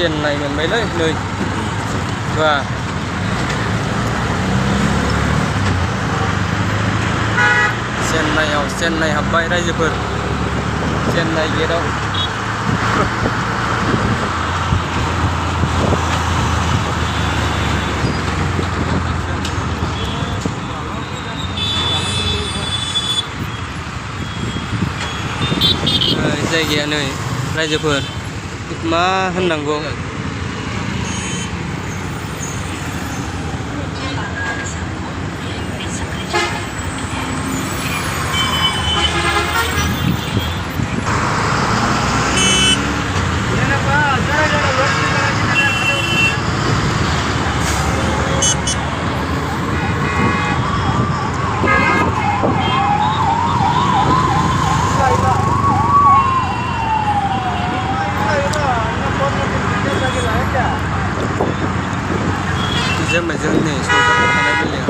चेन्नाइ मोनबायलै नै बा चेन्नाइ हाबबाय रायजोफोर चेन्नाइ गेटआव जायगाया नै रायजोफोर मा होननांगौ जोंनि संसार थानाय बेलायाव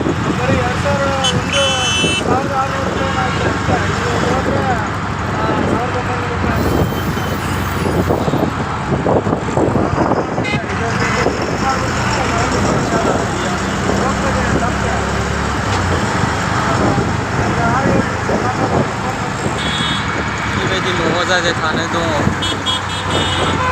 बेबायदि न'आव जाय थानो दङ